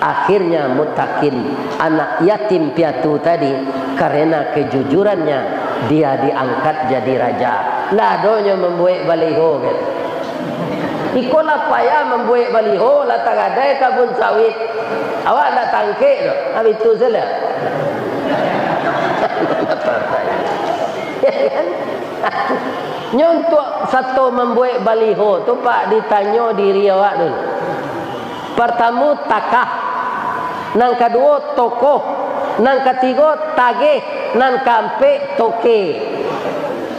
akhirnya mutakin, anak yatim piatu tadi, karena kejujurannya dia diangkat jadi raja. Ladonya membuat baliho gitu. Ikolah payah membuat baliho, lah tak ada kabun sawit. Awak nak tangkik tu, habis tu saja. Nyontok satu membuat baliho tu pak ditanya diri awak dulu. Pertama takah, nang kedua tokoh, nang ketiga tagih, nang keempat toke.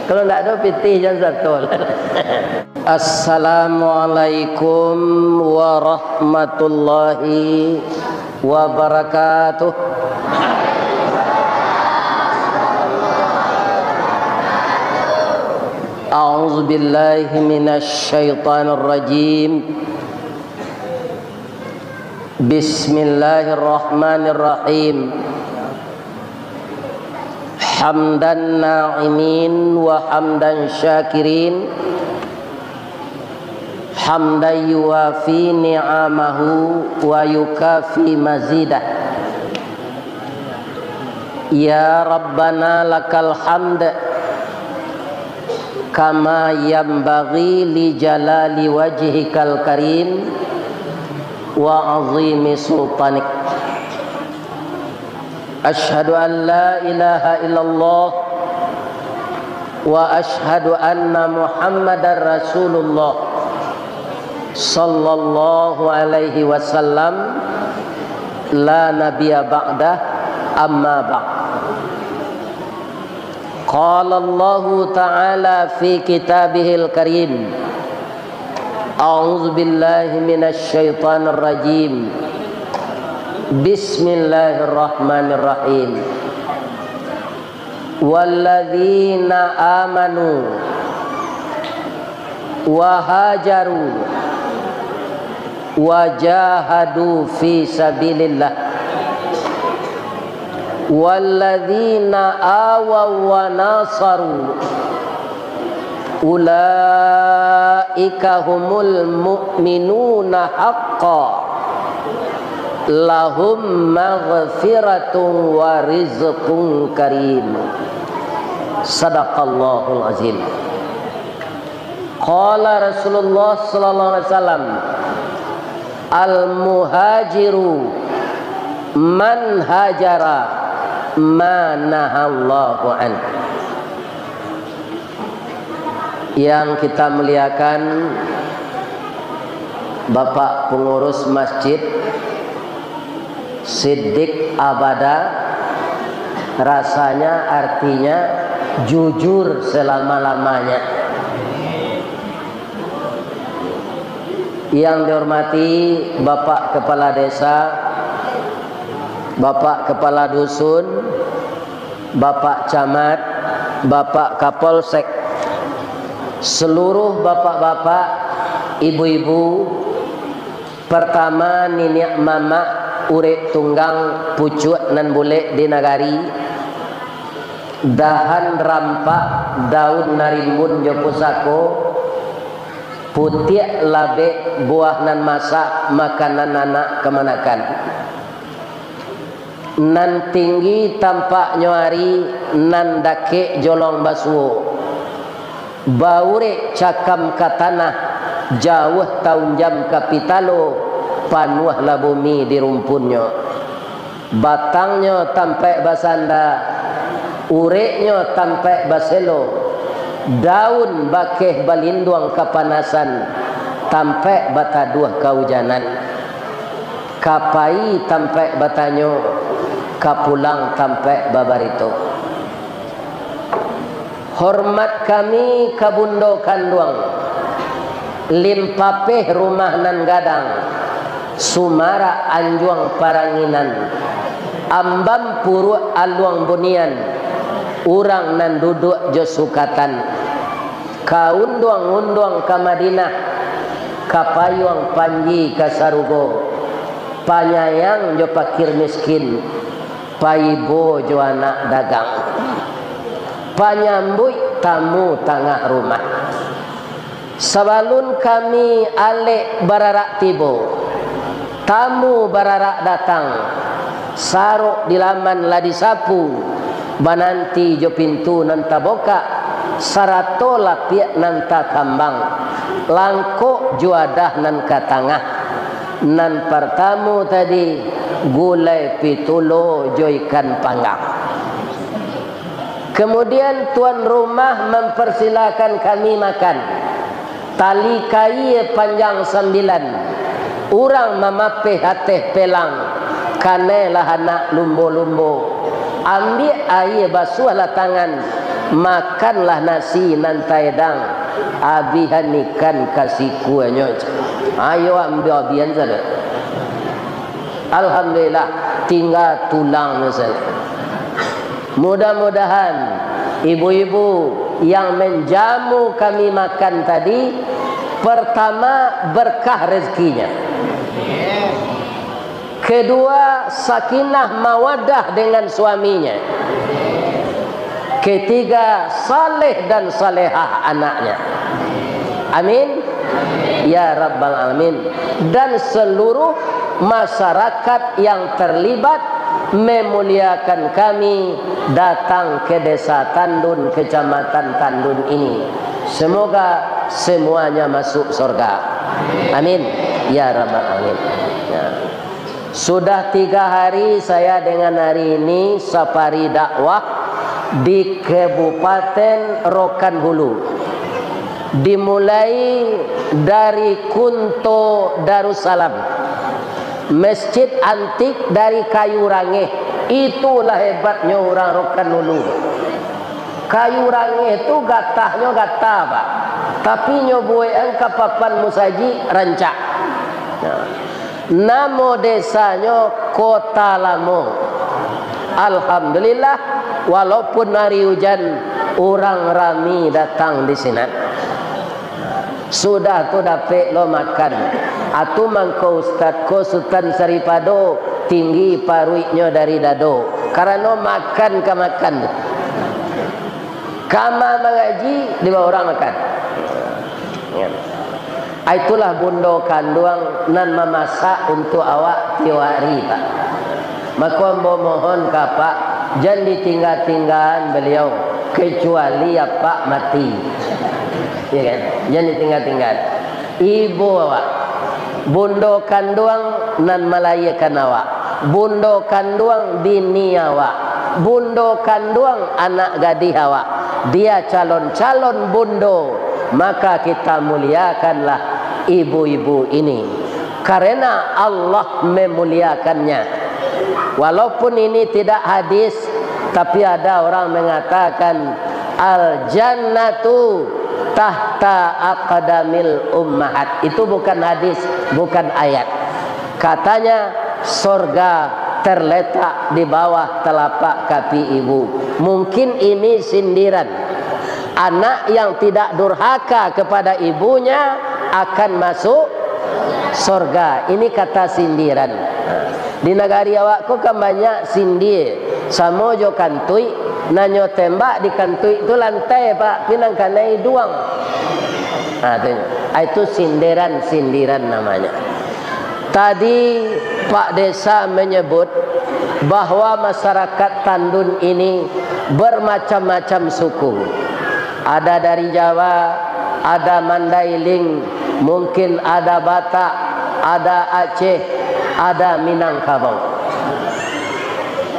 Kalau tak ada pitih jangan satu. Assalamualaikum warahmatullahi wabarakatuh. A'udzu billahi minasy syaithanir rajim. Bismillahirrahmanirrahim. Hamdan na'imin wa hamdan syakirin, hamdan yuwafi ni'amahu wa yukafi mazidah. Ya Rabbana lakal hamd kama yanbaghi li jalali wajhikal karim wa azimi sultanik. Ashhadu an la ilaha illallah wa ashhadu anna Muhammadar Rasulullah sallallahu alaihi wasallam la nabiyya ba'dah amma ba'd. Qala Allah ta'ala fi kitabihil karim. A'udzu billahi minasy syaithanir rajim. Bismillahirrahmanirrahim. Walladzina amanu wa hajaru wa jahadu fi sabilillah walladzina awaw wa nasaru ulaika humul mu'minuna haqqan lahum maghfiratun wa rizqun karim. Sadaqallahul azim. Qala Rasulullah sallallahu alaihi wasallam, al muhajiru man hajara ma nahallahu an. Yang kita muliakan Bapak pengurus masjid Siddiq Abada, rasanya artinya jujur selama-lamanya. Yang dihormati Bapak Kepala Desa, Bapak Kepala Dusun, Bapak Camat, Bapak Kapolsek, seluruh bapak-bapak, ibu-ibu, pertama niniak mama urip tunggang pucuk nan boleh di nagari, dahan rampak daun narimbun jo pusako, putiak labe buah nan masak makanan anak kemanakan, nan tinggi tampak nyuari nan dake jolong baswo, baure cakam katanah jauh tahun jam kapitalo, panuahlah bumi di rumpunnya, batangnya tampak basanda, ureknya tampak baselo, daun bakeh balinduang kapanasan, tampak bataduah kaujanan, kapai tampak batanyo, kapulang tampak babarito. Hormat kami kabundo kanduang, limpapeh rumah nan gadang, Sumara anjuang paranginan, ambam puru aluang bunian, urang nan duduk josukatan, kaunduang-unduang ka Madinah, kapayuang panji ka Sarugo, panyayang jo pakir miskin, paibo jo anak dagang, panyambui tamu tengah rumah. Sabalun kami alek bararak tibo, tamu bararak datang, saruk di laman lah disapu, bananti jo pintu nanta boka, sarato lapiak nanta kambang, langkok juadah nan katangah, nan pertamu tadi gulai pitulo jo ikan panggang. Kemudian tuan rumah mempersilakan kami makan. Tali kai panjang 9. Urang mamapeh hateh pelang. Kanelah anak lumbo-lumbo. Ambil air basuhlah tangan. Makanlah nasi nan taedang. Abihan ikan kasih kuenya. Ayo ambil abian saja. Alhamdulillah tinggal tulang saja. Mudah-mudahan ibu-ibu yang menjamu kami makan tadi, pertama berkah rezekinya, kedua sakinah mawadah dengan suaminya, ketiga saleh dan salehah anaknya. Amin ya rabbal alamin. Dan seluruh masyarakat yang terlibat memuliakan kami datang ke desa Tandun, kecamatan Tandun ini. Semoga semuanya masuk surga. Amin ya rabbal alamin. Ya. Sudah 3 hari saya dengan hari ini safari dakwah di Kabupaten Rokan Hulu. Dimulai dari Kunto Darussalam, masjid antik dari kayu rangeh. Itulah hebatnya orang Rokan Hulu. Kayu rangeh itu gatahnya gatah pak, tapi nyobuean kapapan musaji rancak. Nama desanya Kota Lamo. Alhamdulillah, walaupun hari hujan, orang rami datang di sini. Sudah tu dapat lo makan. Atu mangko ustad ko Sultan Saripado tinggi paruiknya dari dado. Karena makan ke makan. Kama mengaji di bawah orang makan. Itulah bundo kanduang nan memasak untuk awak tiwari pak. Maka mohon kapak jangan ditinggal-tinggalan beliau kecuali apa mati. Ya kan? Jangan ditinggal-tinggal. Ibu awak, bundo kanduang nan melayakan awak, bundo kanduang bini awak, bundo kanduang anak gadis awak. Dia calon-calon bundo, maka kita muliakanlah ibu-ibu ini karena Allah memuliakannya. Walaupun ini tidak hadis, tapi ada orang mengatakan al jannatu tahta aqdamil ummahat. Itu bukan hadis, bukan ayat. Katanya surga terletak di bawah telapak kaki ibu. Mungkin ini sindiran. Anak yang tidak durhaka kepada ibunya akan masuk surga. Ini kata sindiran. Di negari awakku kan banyak sindir. Samojo kantui, nanyo tembak di kantui itu lantai pak, pinang kanai duang. Itu sindiran namanya. Tadi Pak Desa menyebut bahwa masyarakat Tandun ini bermacam-macam suku. Ada dari Jawa, ada Mandailing, mungkin ada Batak, ada Aceh, ada Minangkabau.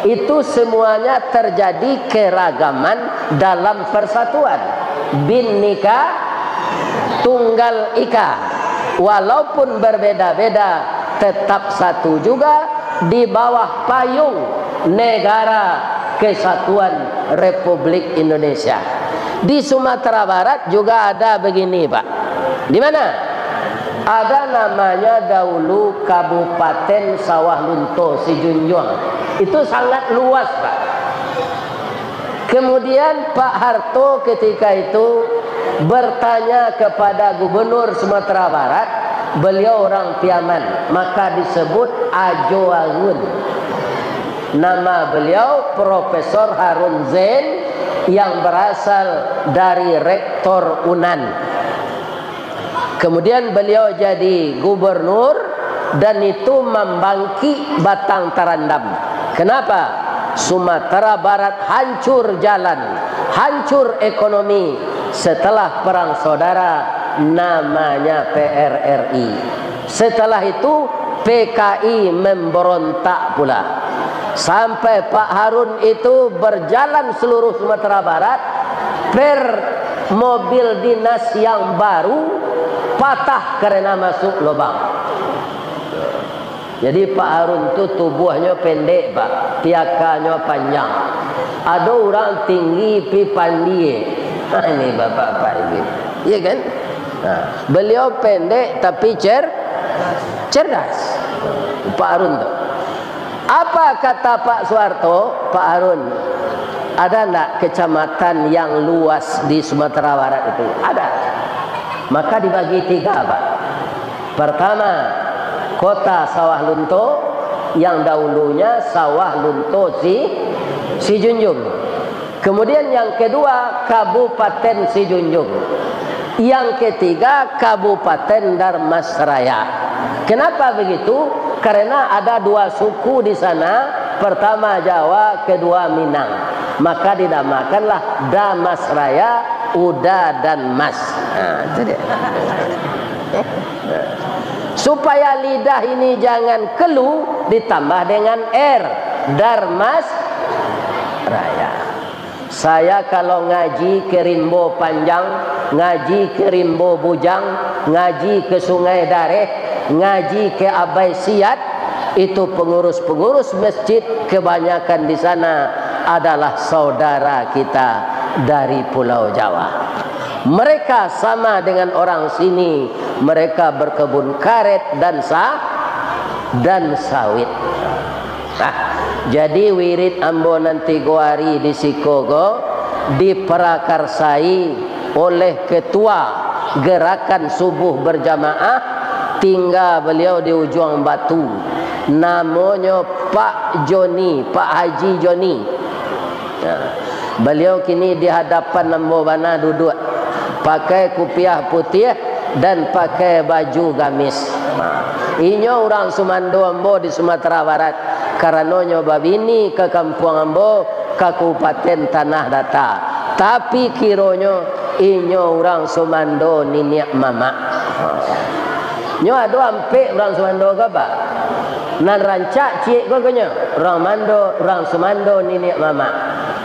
Itu semuanya terjadi keragaman dalam persatuan. Binnika tunggal ika. Walaupun berbeda-beda, tetap satu juga di bawah payung negara kesatuan Republik Indonesia. Di Sumatera Barat juga ada begini pak. Di mana? Ada namanya dahulu Kabupaten Sawah Lunto Sijunjung. Itu sangat luas pak. Kemudian Pak Harto ketika itu bertanya kepada Gubernur Sumatera Barat. Beliau orang Piaman, maka disebut Ajo Angun. Nama beliau Profesor Harun Zain yang berasal dari Rektor Unan. Kemudian beliau jadi gubernur dan itu membangkit batang terendam. Kenapa? Sumatera Barat hancur jalan, hancur ekonomi setelah perang saudara namanya PRRI. Setelah itu PKI memberontak pula. Sampai Pak Harun itu berjalan seluruh Sumatera Barat per mobil dinas yang baru patah karena masuk lubang. Jadi Pak Harun tu tubuhnya pendek Pak, piakanya panjang. Ada orang tinggi pi pandai. Ini bapak-bapak ini, iya kan? Nah, beliau pendek tapi cerdas. Pak Harun tu. Apa kata Pak Soeharto? Pak Harun, ada enggak kecamatan yang luas di Sumatera Barat itu? Ada. Maka dibagi 3 Pak. Pertama, Kota Sawah Lunto, yang dahulunya Sawah Lunto Sijunjung. Kemudian yang kedua Kabupaten Sijunjung. Yang ketiga Kabupaten Darmasraya. Kenapa begitu? Karena ada 2 suku di sana. Pertama Jawa, kedua Minang. Maka dinamakanlah Damasraya, Uda dan Mas. Nah, itu dia. Supaya lidah ini jangan keluh, ditambah dengan R, Darmas Raya. Saya kalau ngaji ke Rimbo Panjang, ngaji ke Rimbo Bujang, ngaji ke Sungai Dareh, ngaji ke Abai Siat, itu pengurus-pengurus masjid kebanyakan di sana adalah saudara kita dari Pulau Jawa. Mereka sama dengan orang sini. Mereka berkebun karet dan sawit. Nah, jadi wirid ambo nanti goari di Sikogo diperakarsai oleh ketua gerakan subuh berjamaah, tinggal beliau di ujung batu. Namanya Pak Joni, Pak Haji Joni. Nah, beliau kini di hadapan ambo bana duduk, pakai kupiah putih dan pakai baju gamis. Inyo orang Sumando ambo di Sumatera Barat. Karenanya babini ke kampung ambo ke Kabupaten Tanah Datar. Tapi kironyo inyo orang Sumando niniak mama. Nyo ado ampe orang Sumando ke apa? Nan rancak cik ko konyo. Orang Sumando niniak mama.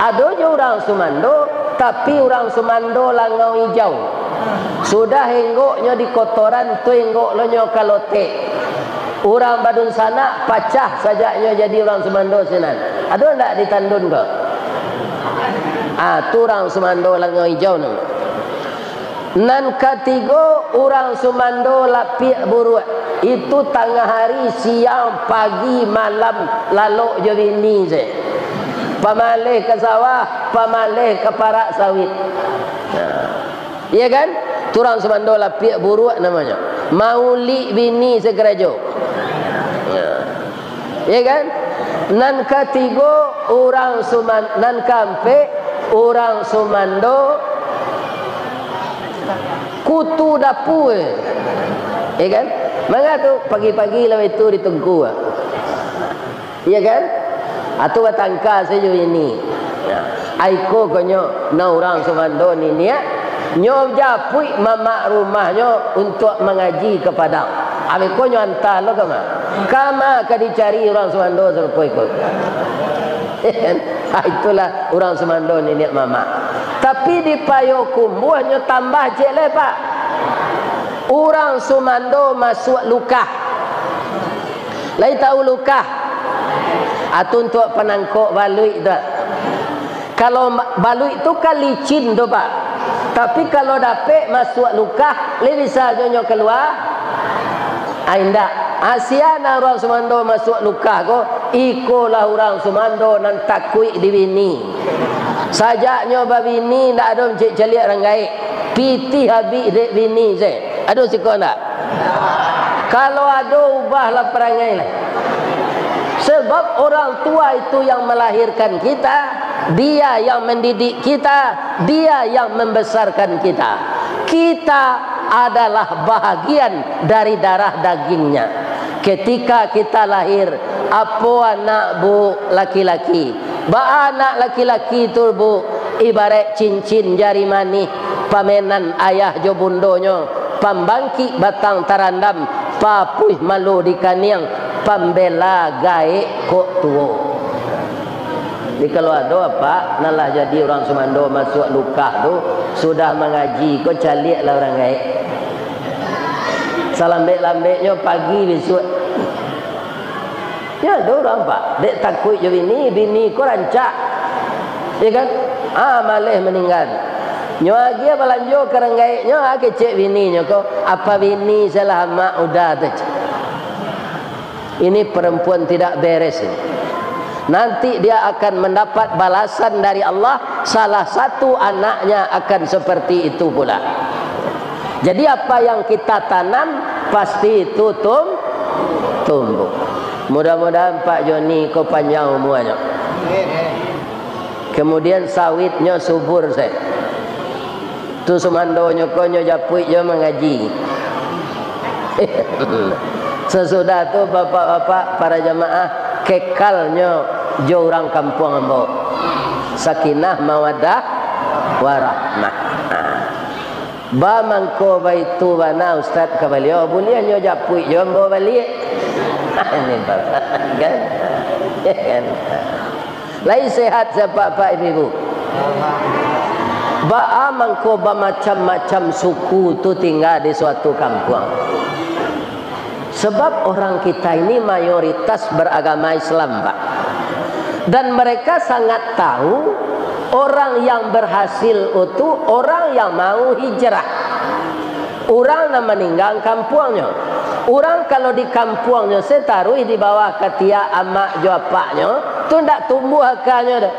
Adonyo orang Sumando tapi orang Sumando langau hijau. Sudah henggoknya di kotoran tu henggok lo nyo kalote. Orang Badun sana pacah sajaknya jadi orang Sumando sinan. Ada ndak di Tandun kok? Tu orang Sumando langau hijau nu. Nan ketiga orang Sumando lapiak buruk. Itu tengah hari, siang, pagi, malam lalu jadi ni je. Pamalih ke sawah, pamalih ke parak sawit. Iya kan? Turang Sumando lapiak buruk namanya. Mauli bini segerajo. Iya kan? Nan ketiga orang Sumando, nan kampe orang Sumando kutu dapur. Iya kan? Maka tu pagi-pagi lawan itu ditunggu. Iya kan? Atau batangka saja ini. Aiko konyo na orang Sumando ni niat nyo japui mama rumahnya untuk mengaji ke Padang. Aiko nyo antar lo kama ka dicari orang Sumando serupa ikut. Itulah orang Sumando ni niat mama. Tapi di Payokumbuh nyo tambah je le Pak. Orang Sumando masuk lukah. Lai tahu lukah? Atau untuk penangkok balui tu. Kalau balui tu kan licin tu Pak. Tapi kalau dapat masuk lukah, le bisa jonyo keluar. Ainda. Asiana orang Sumando masuk lukah ko, ikolah orang Sumando nan takui di bini. Sajaknya babini ndak ada cek celiak ranggai. Piti habis dek bini je. Ada siko ndak? Kalau ada ubahlah perangai lah. Sebab orang tua itu yang melahirkan kita, dia yang mendidik kita, dia yang membesarkan kita. Kita adalah bahagian dari darah dagingnya. ketika kita lahir, apa anak bu laki-laki, ba anak laki-laki tu bu ibarat cincin jari manis, pamenan ayah jo bundonyo, pambangki batang tarandam, papuih malu di kaniang, pambela gae kok tuo. Jadi kalau ada apa, nalah jadi orang Sumando masuk luka tu sudah mengaji, kau calik lah orang gae. Salambek-lambeknya pagi besok. Ya ada orang pak, dek takut je bini kau rancak, ya kan? Malih meninggal. Nyo lagi balanjo kerenggai, nyo kecek bini nyo kau. Apa bini salah mak udah tu. Ini perempuan tidak beres ini. Nanti dia akan mendapat balasan dari Allah. Salah satu anaknya akan seperti itu pula. Jadi apa yang kita tanam pasti itu tumbuh. Mudah-mudahan Pak Joni kau panjang umurnya. Kemudian sawitnya subur saya. Tu Sumandonyo kau nyo japui je mengaji. Sesudah tu bapak-bapak para jamaah kekalnya jo orang kampung ambo. Sakinah mawaddah warahmah. Ba mangko baitu bana ustaz kabalio boleh nyo japui je ambo balik. Ini bapak kan? Kan? Lain sehat siapa pak ibu. Ba mangko ba macam-macam suku tu tinggal di suatu kampung. Sebab orang kita ini mayoritas beragama Islam, Pak. Dan mereka sangat tahu orang yang berhasil itu orang yang mau hijrah. Orang yang meninggal kampungnya. Orang kalau di kampungnya saya taruh di bawah ketiak amak jo apaknya, tu ndak tumbuh akarnya dah.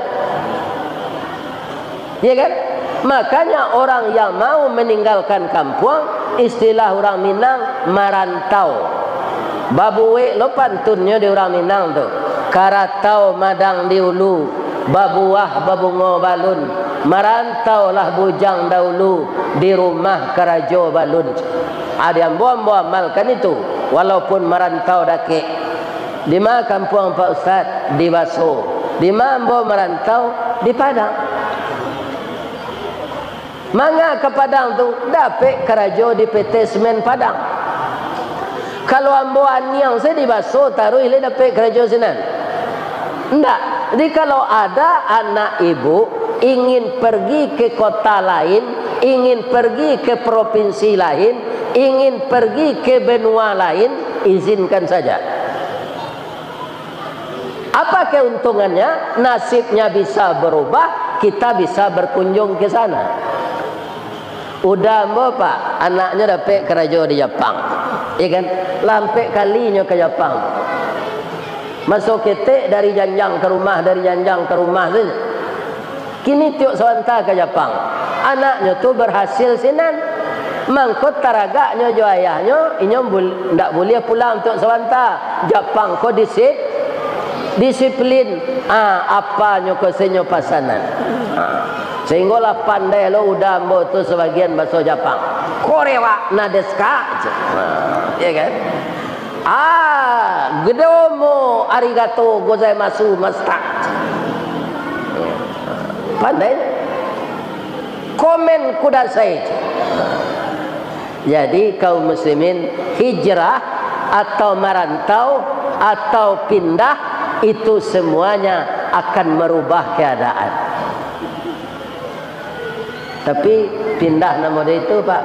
Ya kan? Makanya orang yang mau meninggalkan kampung, istilah orang Minang merantau. Babuwe lo pantunnya di orang Minang tu. Karatau madang di ulu, babuah babungo balun. Merantau lah bujang dahulu di rumah kerajo balun. Ada yang buang amalkan itu, walaupun merantau dake. Di mana kampung Pak Ustaz? Di Baso. Di mana merantau? Di Padang. Mangga ke Padang tu dapat kerajo di PT Semen Padang. Kalau ambo aniang saya di Baso taruh ile dapat kerajo sinan. Enggak. Jadi kalau ada anak ibu ingin pergi ke kota lain, ingin pergi ke provinsi lain, ingin pergi ke benua lain, izinkan saja. Apa keuntungannya? Nasibnya bisa berubah, kita bisa berkunjung ke sana. Udah mbak pak, anaknya dapat kerja di Jepang, ya kan? Lampai kalinya ke Jepang. Masuk ketik dari janjang ke rumah, dari janjang ke rumah tu. Kini tiuk sawanta ke Jepang. Anaknya tu berhasil sinan. Mangkut taragaknya jo ayahnya, inyo ndak boleh pulang tiuk sawanta. Jepang ko disiplin. Apanya ko senyo pasanan. Sehingga lah pandai lo udah ambo tu sebagian bahasa Jepang. Korewa nadeska. Ya kan? Gedomo arigato gozaimasu masta. Pandai. Komen kudasai. Jadi kaum muslimin hijrah atau merantau atau pindah itu semuanya akan merubah keadaan. Tapi pindah nama dia itu pak.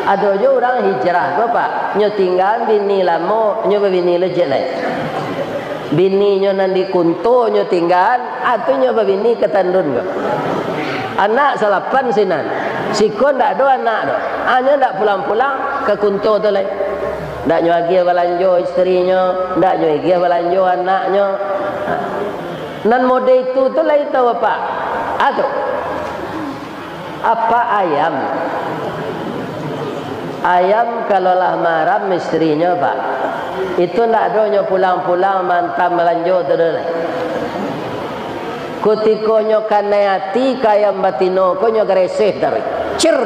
Ada juga orang hijrah tu pak. Nyo tinggal bini lama, nyo bini lejek lah. Bini nyo nanti kunto nyo tinggal, atau nyo bini ketandun ke. Anak salapan sinan. Sikon ndak ada anak tu. Nyo ndak pulang-pulang ke kunto tu lah. Ndak nyo lagi balanjo istrinya, ndak nyo lagi balanjo anaknya. Nan mode itu tu lah itu pak. Aduh. Apa ayam? Ayam kalaulah maram istrinya pak, itu nak adanya pulang-pulang mantam melanjut tu dah. Kutikonyo kanayati kayam batino konyo greseh dari. Cir.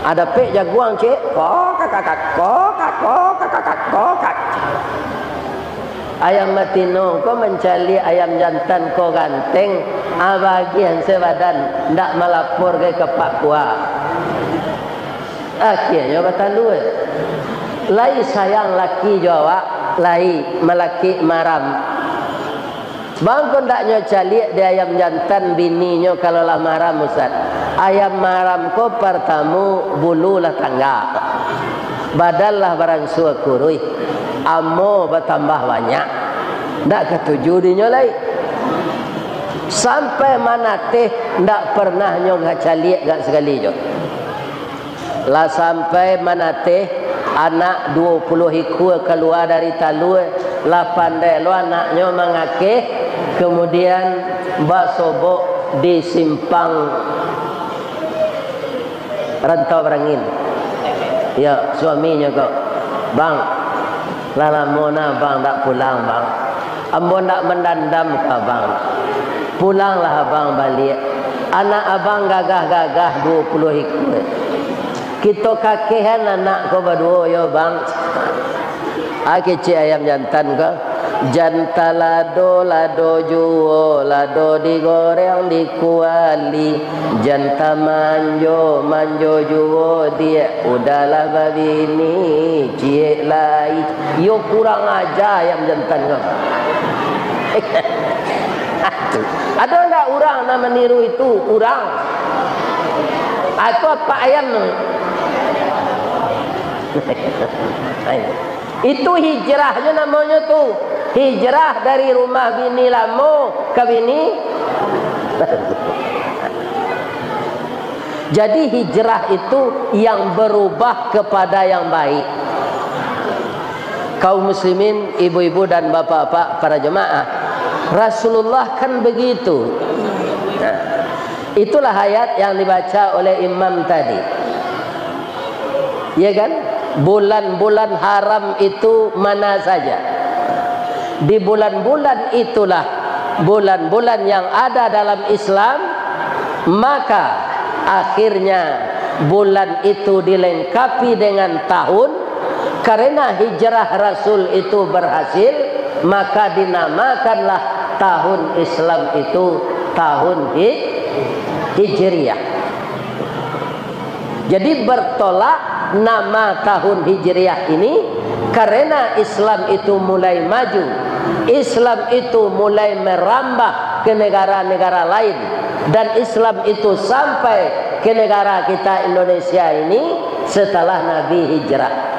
Ada pek jaguang cik, kokak. Ayam matino ko mencari ayam jantan ko ganteng, abagian sebadan ndak melapor ke Pak Kua. Akhirnya kata lu, lai sayang laki Jawa, lai melaki maram. Bang ko ndak nyo cali di ayam jantan bininya kalau lah maram Ustaz. Ayam maram ko pertamu bulu lah tangga. Badal lah barang suah kurui. Amo bertambah banyak. Ndak ketujuh dinyo lai. Sampai mana teh ndak pernah nyo ngacali gak sekali jo. Lah sampai mana teh anak 20 hikul keluar dari talue, lah pandai lo anaknya mengake, kemudian mbak sobok di simpang Rantau Berangin. Ya suaminya kok, bang, lala mona bang tak pulang bang, ambo tak mendandam ke bang, pulanglah abang balik. Anak abang gagah-gagah 20 hikul. Kita kakehan anak ko berdua yo bang. Aki ayam jantan ko. Jantan lado juo, lado digoreng dikuali. Jantan manjo juo dia. Udahlah babini cie lai. Yo kurang aja ayam jantan ko. Ada enggak orang nak meniru itu? Orang. Atau apa ayam? Itu hijrahnya namanya tuh. Hijrah dari rumah bini lamo ke bini. Jadi hijrah itu yang berubah kepada yang baik. Kaum muslimin, ibu-ibu dan bapak-bapak para jemaah, Rasulullah kan begitu. Nah, itulah ayat yang dibaca oleh imam tadi. Ya kan? Bulan-bulan haram itu mana saja. Di bulan-bulan itulah bulan-bulan yang ada dalam Islam, maka akhirnya bulan itu dilengkapi dengan tahun. Karena hijrah Rasul itu berhasil, maka dinamakanlah tahun Islam itu tahun Hijriah. Jadi bertolak nama tahun Hijriah ini karena Islam itu mulai maju, Islam itu mulai merambah ke negara-negara lain, dan Islam itu sampai ke negara kita Indonesia ini setelah Nabi hijrah.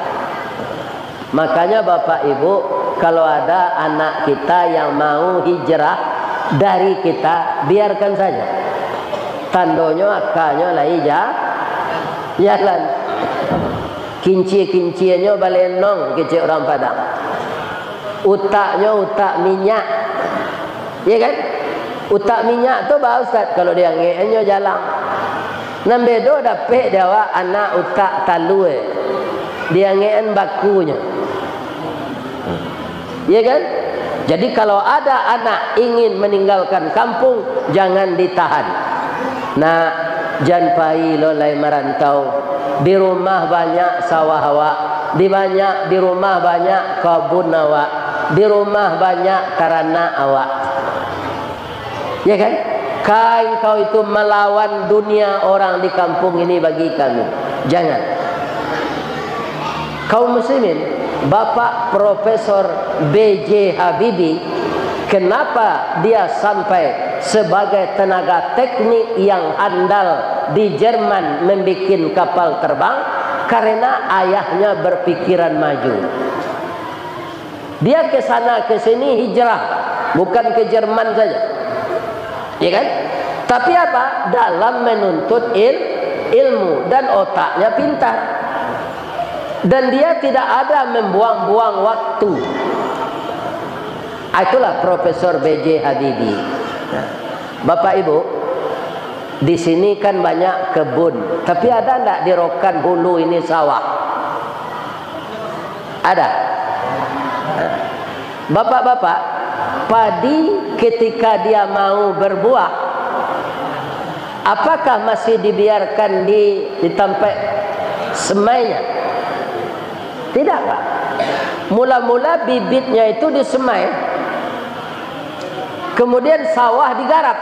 Makanya Bapak Ibu, kalau ada anak kita yang mau hijrah dari kita, biarkan saja. Tandonyo akanya lah jalan. Kinci-kinciannya balenong kecil orang Padang. Utaknya utak minyak. Ya kan? Utak minyak tu bah Ustaz kalau dia ngeenyo jalan. Nambedo dapet dawa anak utak talue. Dia ngeen bakunya. Ya kan? Jadi kalau ada anak ingin meninggalkan kampung, jangan ditahan. Nah, jangan pai lo lai merantau. Di rumah banyak sawah awak, di rumah banyak kebun awak, di rumah banyak karana awak. Ya kan? Kai kau itu melawan dunia orang di kampung ini bagi kami. Jangan. Kaum muslimin, Bapak Profesor B.J. Habibie, kenapa dia sampai sebagai tenaga teknik yang andal di Jerman membuat kapal terbang? Karena ayahnya berpikiran maju. Dia ke sana ke sini hijrah, bukan ke Jerman saja. Ya kan? Tapi apa? Dalam menuntut ilmu dan otaknya pintar. Dan dia tidak ada membuang-buang waktu. Itulah Profesor B.J. Habibie. Bapak Ibu, di sini kan banyak kebun, tapi ada enggak di Rokan Hulu ini sawah? Ada. Bapak-bapak, padi ketika dia mau berbuah, apakah masih dibiarkan di tempat semainya. Tidak, Pak. Mula-mula bibitnya itu disemai, kemudian sawah digarap.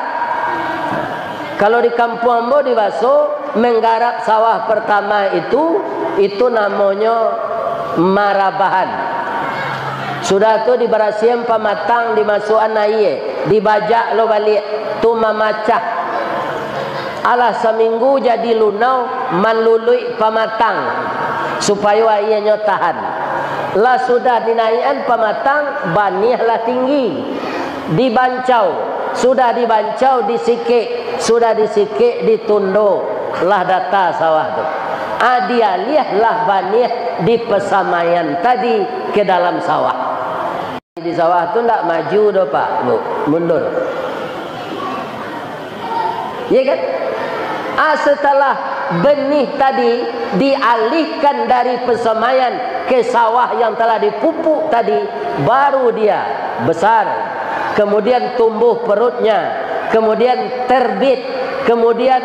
Kalau di Kampung Ambo di Baso, menggarap sawah pertama itu namanya marabahan. Sudah tu diberasihan pamatang, dimasukkan air, dibajak lo balik, tu memacah. Alah seminggu jadi lunau, manlului pamatang supaya airnya tahan. Lah sudah dinaikkan pamatang, banihlah tinggi, dibancau, sudah dibancau disikik, sudah disikik ditundo, lah data sawah tu. Dia lihatlah banih di pesamaian tadi ke dalam sawah. Di sawah tu tak maju dah Pak, Bu, mundur. Ya kan? Setelah benih tadi dialihkan dari pesamaian ke sawah yang telah dipupuk tadi, baru dia besar, kemudian tumbuh perutnya, kemudian terbit, kemudian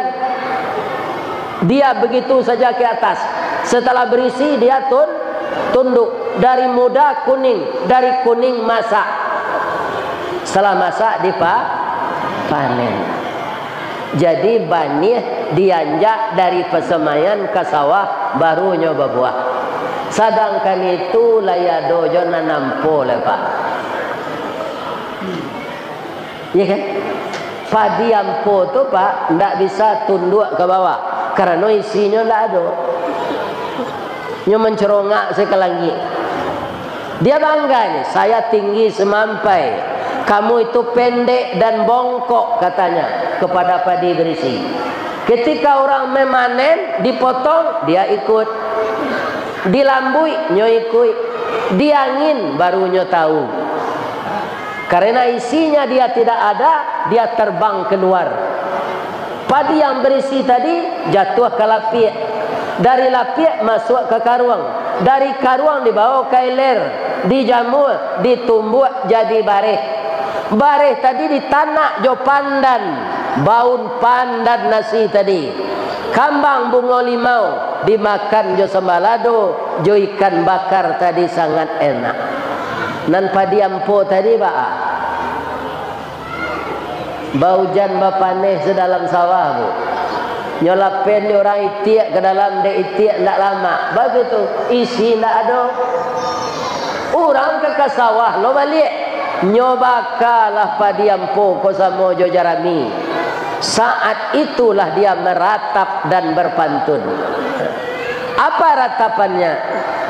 dia begitu saja ke atas. Setelah berisi dia tunduk, dari muda kuning, dari kuning masak. Setelah masak dipanen. Jadi banih dianjak dari pesemaian ke sawah, baru nyoba buah. Sedangkan itu layado jona nampo le Pak. Ya kan? Padi ampo tu Pak ndak bisa tunduk ke bawah karena isinya ndak ada. Nyo mencerongak ke langit. Dia bangga nih, saya tinggi semampai, kamu itu pendek dan bongkok, katanya kepada padi berisi. Ketika orang memanen, dipotong, dia ikut. Dilambui, nyo ikut. Diangin, baru nyo tahu. Karena isinya dia tidak ada, dia terbang keluar. Padi yang berisi tadi jatuh ke lapik. Dari lapik masuk ke karuang. Dari karuang dibawa ke iler, dijamur, ditumbuk jadi bareh. Bareh tadi ditanak jo pandan, baun pandan nasi tadi. Kambang bunga limau dimakan jo sembalado, jo ikan bakar tadi sangat enak. Nan padi ampo tadi Pak, baujan bapaneh sedalam sawah Bu. Nyolapen ni orang itiak ke dalam, dia itiak tak lama. Begitu, isi tak ada. Orang ke sawah, lo balik. Nyobakalah padi ampo ko samo jo jarami. Saat itulah dia meratap dan berpantun. Apa ratapannya?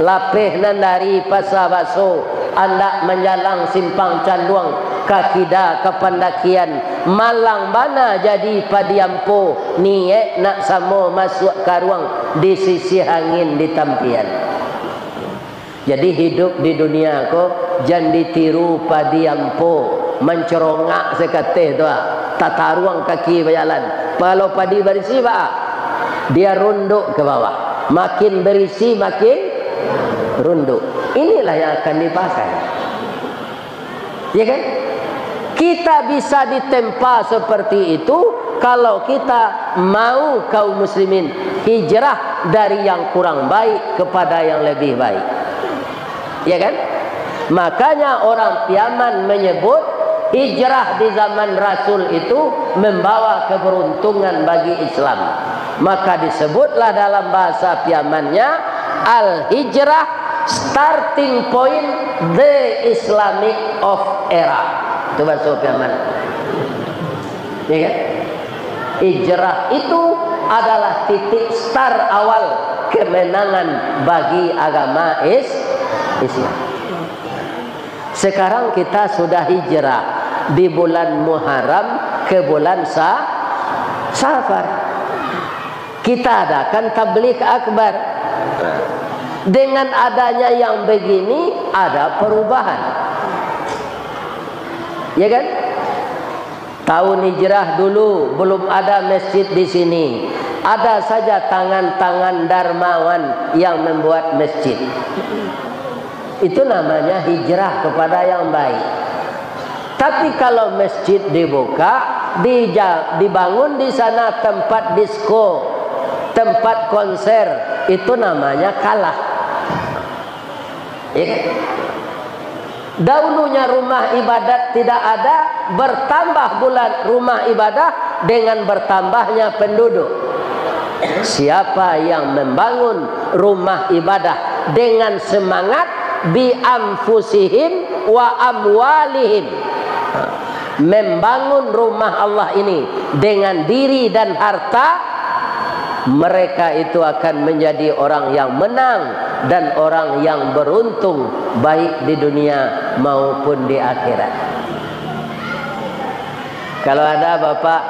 Lapeh nandari pasar bakso, anda menjalang simpang canduang, kakida ke pendakian, malang mana jadi padi ampo, niat nak samo masuk karuang di sisi angin di tampian. Jadi hidup di dunia ko jangan ditiru padi ampo, mencerongak sekateh tu, tata ruang kaki berjalan. Kalau padi berisi Pak, dia runduk ke bawah, makin berisi makin runduk. Inilah yang akan dipakai. Ya kan? Kita bisa ditempa seperti itu kalau kita mau kaum muslimin hijrah dari yang kurang baik kepada yang lebih baik. Ya kan? Makanya orang Piaman menyebut hijrah di zaman Rasul itu membawa keberuntungan bagi Islam. Maka disebutlah dalam bahasa Piamannya al-hijrah, starting point the Islamic of era. Itu bahasa Piaman. Ya kan? Hijrah itu adalah titik start awal kemenangan bagi agama Islam. Sekarang kita sudah hijrah di bulan Muharram ke bulan Safar. Kita adakan tabligh akbar. Dengan adanya yang begini ada perubahan. Ya kan? Tahun hijrah dulu belum ada masjid di sini. Ada saja tangan-tangan dermawan yang membuat masjid. Itu namanya hijrah kepada yang baik. Tapi kalau masjid dibuka, dibangun di sana tempat disko, tempat konser, itu namanya kalah. Ya kan? Dahulunya rumah ibadat tidak ada, bertambah bulan rumah ibadah dengan bertambahnya penduduk. Siapa yang membangun rumah ibadah dengan semangat bi anfusihim wa amwalihim, membangun rumah Allah ini dengan diri dan harta, mereka itu akan menjadi orang yang menang dan orang yang beruntung baik di dunia maupun di akhirat. Kalau ada bapak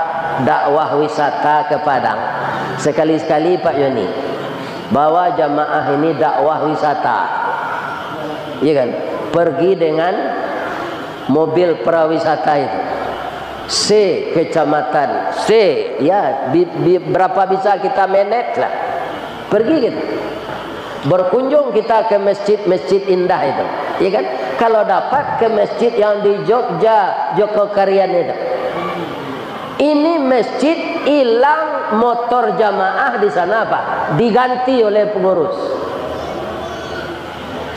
dakwah wisata ke Padang, sekali-sekali Pak Yoni bawa jamaah ini dakwah wisata, iya kan? Pergi dengan mobil perawisata itu, C kecamatan C, ya berapa bisa kita manage lah. Pergi gitu, berkunjung kita ke masjid-masjid indah itu, ya kan? Kalau dapat ke masjid yang di Jogja, Jogokarian itu, ini masjid hilang motor jamaah di sana Pak, diganti oleh pengurus.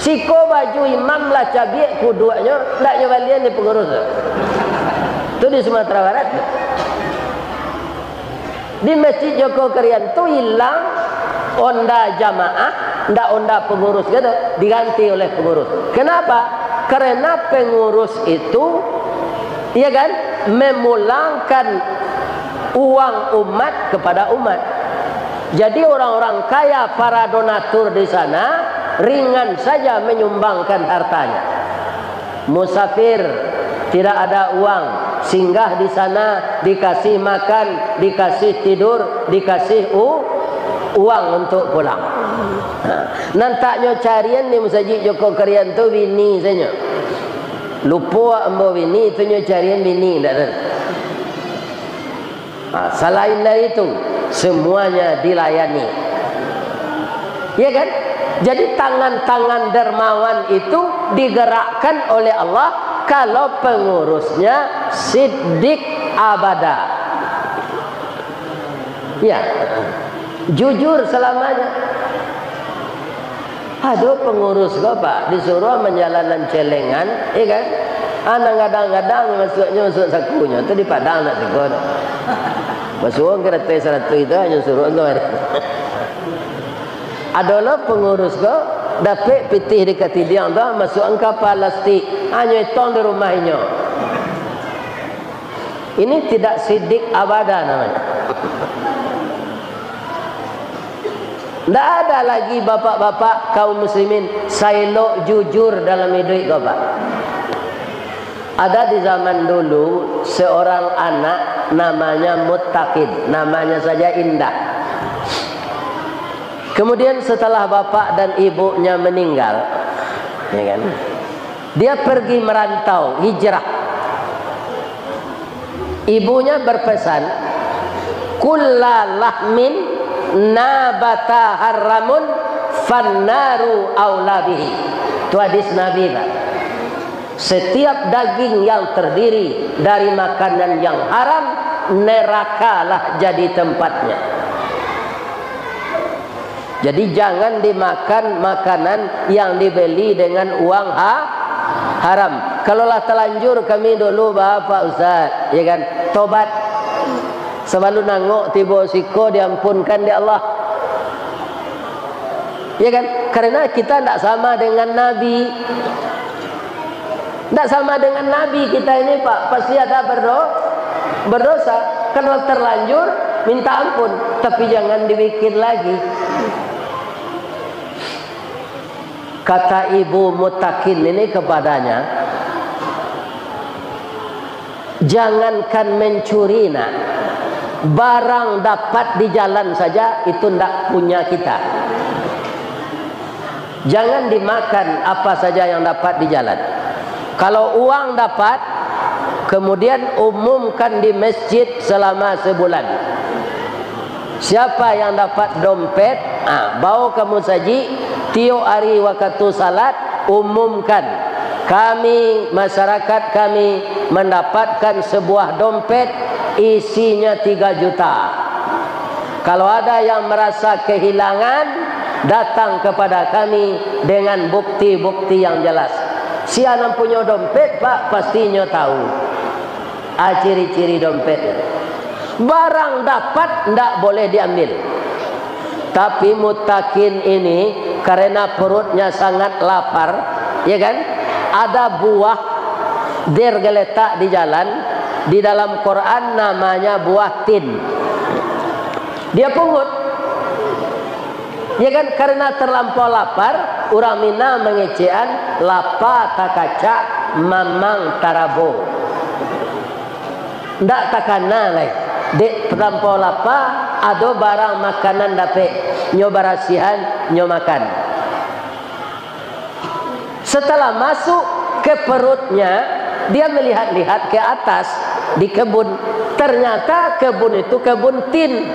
Siko baju imam lah cabiak kuduanya, tak nyobalian di pengurus. Itu di Sumatera Barat. Di masjid Jogokarian itu hilang onda jamaah, ndak onda pengurus gitu, diganti oleh pengurus. Kenapa? Karena pengurus itu, ya kan, memulangkan uang umat kepada umat. Jadi orang-orang kaya, para donatur di sana ringan saja menyumbangkan hartanya. Musafir tidak ada uang, singgah di sana dikasih makan, dikasih tidur, dikasih uang untuk pulang. Nantaknya carian ni musajid Jogokarian tu bini saja. Lupa ambo bini tu nyo carian bini dak ada. Selain dari itu semuanya dilayani. Ya kan? Jadi tangan-tangan dermawan itu digerakkan oleh Allah kalau pengurusnya siddiq abada. Ya. Jujur selamanya. Aduh pengurus kau Pak disuruh menjalanan celengan, ya kan? Anak kadang-kadang masuk sakunya, itu di Padang nak sikot. Masuk kereta satu itu hanya suruh kau. Adalah pengurus kau dapat pitih di ketidiang tu masuk kapal plastik, hanya tong di rumahnya. Ini tidak siddiq abada namanya. Tidak ada lagi bapak-bapak kaum muslimin sailok jujur dalam hidup kau Pak. Ada di zaman dulu seorang anak namanya Muttaqin, namanya saja indah. Kemudian setelah bapak dan ibunya meninggal, ya kan, dia pergi merantau, hijrah. Ibunya berpesan, kulla lahmin nabata haramun fannaru aulabihi. Itu hadis Nabi Pak. Setiap daging yang terdiri dari makanan yang haram, nerakalah jadi tempatnya. Jadi jangan dimakan makanan yang dibeli dengan uang haram. Kalaulah terlanjur kami dulu Bapak Ustaz, ya kan, tobat. Selalu nangok tiba siko diampunkan di Allah. Ya kan? Karena kita tidak sama dengan Nabi. Tidak sama dengan Nabi kita ini Pak. Pasti ada berdosa. Kalau terlanjur minta ampun, tapi jangan dibikin lagi. Kata ibu Muttaqin ini kepadanya, jangankan mencuri nak, barang dapat di jalan saja itu tidak punya kita. Jangan dimakan apa saja yang dapat di jalan. Kalau uang dapat, kemudian umumkan di masjid selama sebulan. Siapa yang dapat dompet, bawa kamu saji, tiap hari waktu salat, umumkan. Kami, masyarakat kami mendapatkan sebuah dompet isinya 3 juta. Kalau ada yang merasa kehilangan, datang kepada kami dengan bukti-bukti yang jelas. Si anak punya dompet pak, pastinya tahu ciri-ciri dompetnya. Barang dapat ndak boleh diambil. Tapi mutakin ini karena perutnya sangat lapar, ya kan? Ada buah dia geletak di jalan. Di dalam Quran namanya buah tin. Dia pungut, ya kan? Karena terlampau lapar, orang Minang mengecean lapa takaca mamang tarabo. Ndak takana lagi. Dek terlampau lapar, ada barang makanan dapat nyo barasihan nyo makan. Setelah masuk ke perutnya, dia melihat-lihat ke atas di kebun. Ternyata kebun itu kebun tin.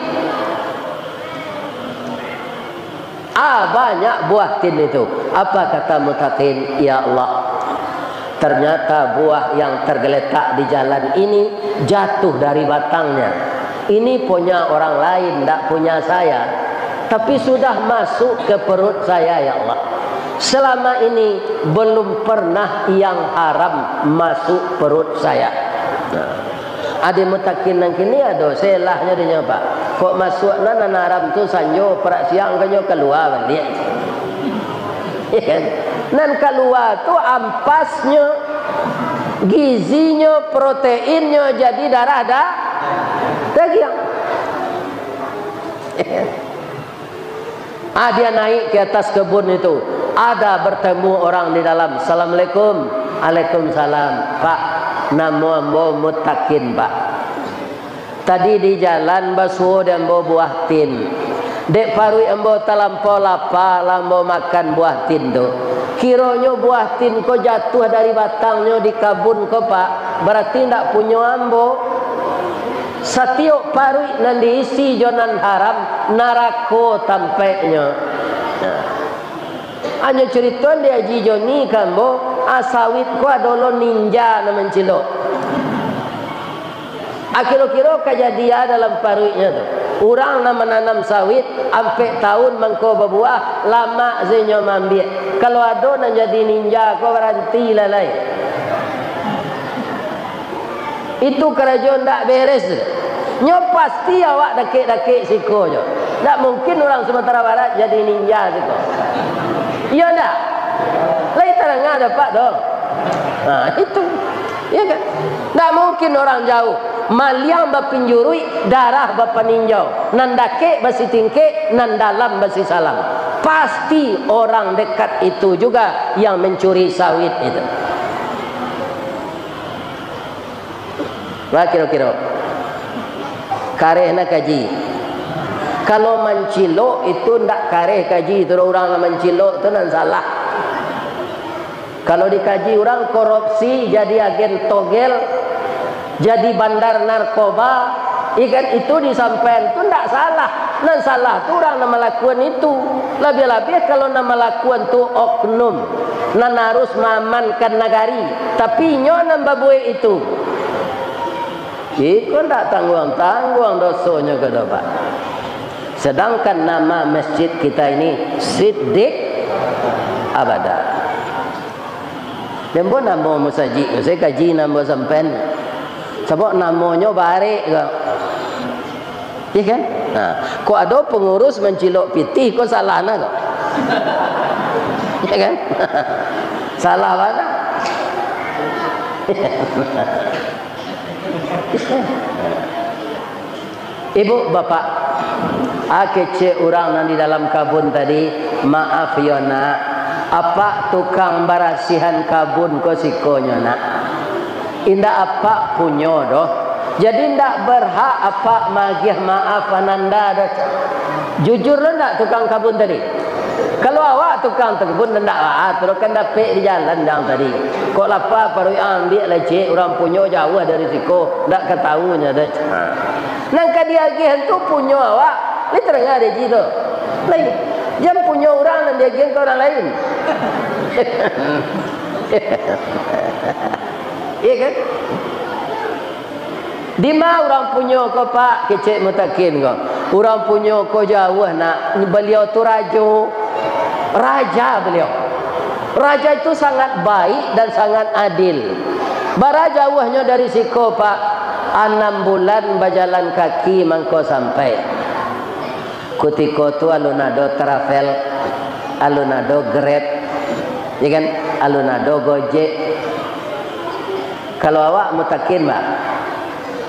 Banyak buah tin itu. Apa kata mutakin? Ya Allah, ternyata buah yang tergeletak di jalan ini jatuh dari batangnya. Ini punya orang lain, tidak punya saya. Tapi sudah masuk ke perut saya, ya Allah. Selama ini belum pernah yang haram masuk perut saya. Ada mutakin nang kini ada selahnya dia pak. Kok masuk nan haram tu sanjo perak siang kanyo keluar balik. Nan keluar tu ampasnya, gizinya, proteinnya jadi darah daging. Dia naik ke atas kebun itu. Ada bertemu orang di dalam. Assalamualaikum. Waalaikumsalam. Pak, nama ambo mutakin pak. Tadi di jalan basuh dan ambo buah tin. Dek parui ambo talampau lapar, lambo makan buah tin tu. Kiranya buah tin ko jatuh dari batangnya di kabun ko pak. Berarti ndak punya ambo. Setiap parui nan diisi jonan haram narako tampeknya. Hanya cerita dia jijoni kambo asawit ko adolo ninja na mencilok. Kira-kira kejadian dalam paruinya tu. Orang nak menanam sawit sampai tahun mengko berbuah lama zenyo mambie. Kalau ada nak jadi ninja ko berhenti lalai. Itu kerajaan tak beres. Nyo pasti awak dakik-dakik siko je. Tak mungkin orang Sumatera Barat jadi ninja siko. Iya tak? Lai terangah dapat dong. Itu. Ya kan? Tak mungkin orang jauh. Maliang bapinjurui, darah bapaninjau. Nan dakik basi tingkik, nan dalam basi salam. Pasti orang dekat itu juga yang mencuri sawit itu. Kira-kira kareh nak kaji. Kalau mencilok itu ndak kareh kaji. Itu orang mencilok itu nan salah. Kalau dikaji orang korupsi jadi agen togel, jadi bandar narkoba, ikan itu disampaikan itu ndak salah. Nan salah tu orang nak melakukan itu. Lebih-lebih kalau nak melakukan tu oknum, nan harus mengamankan nagari. Tapi nyo nan babuai itu. Ikut tak tanggung-tanggung dosanya ke depan. Sedangkan nama masjid kita ini Siddiq Abada. Dembo nama musajid, saya kaji nama sampen. Sebab namanya barik ke. Iya kan? Nah, kok ada pengurus mencilok pitih, kok salah nak kok? Iya kan? Salah mana? Ibu bapak, kece orang yang di dalam kabun tadi, maaf ya nak, apa tukang barasihan kabun ko sikonya nak? Indah apa punya doh. Jadi ndak berhak apa magih maaf ananda doh. Jujur lo ndak tukang kabun tadi? Kalau awak tukang kebun ndak terus kan dapat di jalan jang tadi. Kok lapa paru ambil leceh orang punya jauh dari siko, ndak ketahunya dah. Nang kadiagihan tu punya awak, ni terengah ada jitu. Lain. Jam punya orang dan diagihan ke orang lain. Iya kan? Di mana orang punya ko pak kecek mutakin ko. Orang punya ko jauh nak beliau tu rajo. raja beliau. Raja itu sangat baik dan sangat adil. Bara jauhnya dari siko Pak, 6 bulan berjalan kaki mangko sampai. Kutiko tu alunado travel, alunado Grab, ya kan? Alunado Gojek. Kalau awak mutakin Pak,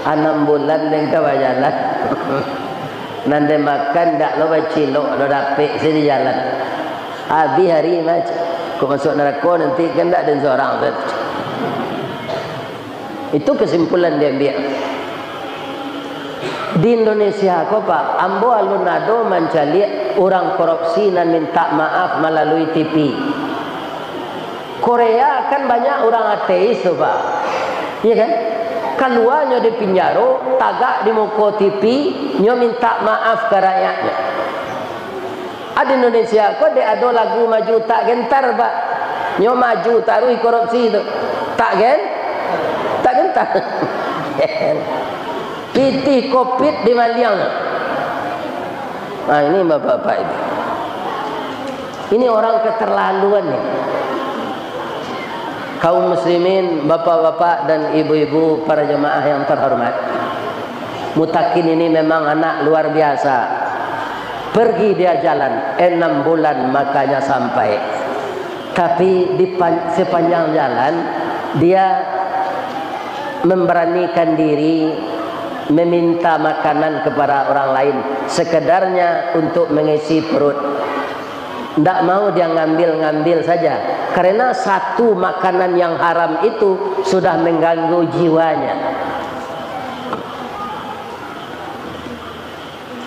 6 bulan yang kau berjalan. Nanti makan tak lo bacilok lo dapet sini jalan. Habis hari macam kau masuk neraka nanti kan tak ada seorang. Itu kesimpulan dia ambil. Di Indonesia kau Pak, ambo alunado mencari orang korupsi dan minta maaf melalui TV. Korea kan banyak orang ateis tuh Pak, iya kan? Keluarnya di penjara, tagak di muka TV, nyo minta maaf ke rakyatnya. Di Indonesia kok dia ada lagu maju tak gentar Pak, nyo maju taruh korupsi itu, tak gentar. Pitih kopit di Maliang. Nah ini bapak-bapak itu. Ini orang keterlaluan nih. Kaum muslimin, bapak-bapak dan ibu-ibu, para jemaah yang terhormat. Mutakin ini memang anak luar biasa. Pergi dia jalan 6 bulan makanya sampai. Tapi di sepanjang jalan dia memberanikan diri meminta makanan kepada orang lain, sekedarnya untuk mengisi perut. Tidak mau dia ngambil-ngambil saja, karena satu makanan yang haram itu sudah mengganggu jiwanya.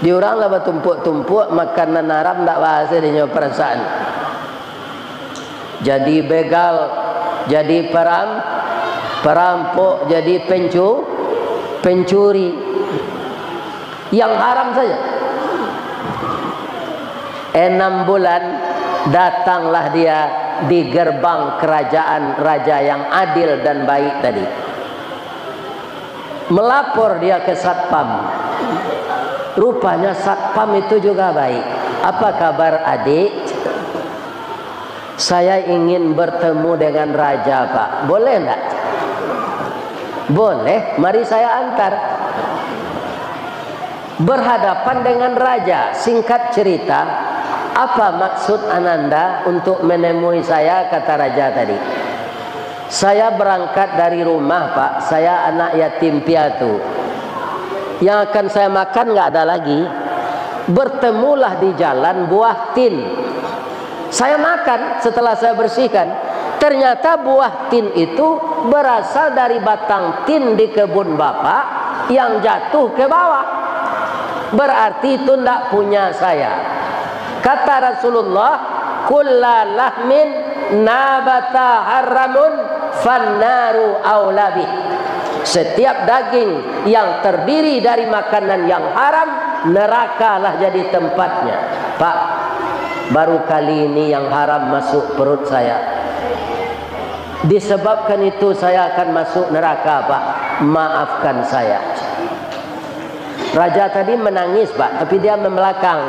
Diorang lah bertumpuk-tumpuk makanan haram, tak bahasa dia perasaan. Jadi begal, jadi perampok, jadi pencuri, yang haram saja. 6 bulan datanglah dia di gerbang kerajaan raja yang adil dan baik tadi. Melapor dia ke Satpam. Rupanya Satpam itu juga baik. Apa kabar adik? Saya ingin bertemu dengan raja Pak. Boleh enggak? Boleh, mari saya antar. Berhadapan dengan raja. Singkat cerita, apa maksud Ananda untuk menemui saya, kata raja tadi. Saya berangkat dari rumah Pak, saya anak yatim piatu. Yang akan saya makan nggak ada lagi. Bertemulah di jalan buah tin. Saya makan setelah saya bersihkan. Ternyata buah tin itu berasal dari batang tin di kebun bapak yang jatuh ke bawah. Berarti itu tidak punya saya. Kata Rasulullah, kullalahmin nabata haramun fannaru aulabih. Setiap daging yang terdiri dari makanan yang haram, nerakalah jadi tempatnya. Pak, baru kali ini yang haram masuk perut saya. Disebabkan itu saya akan masuk neraka Pak. Maafkan saya. Raja tadi menangis Pak, tapi dia membelakang.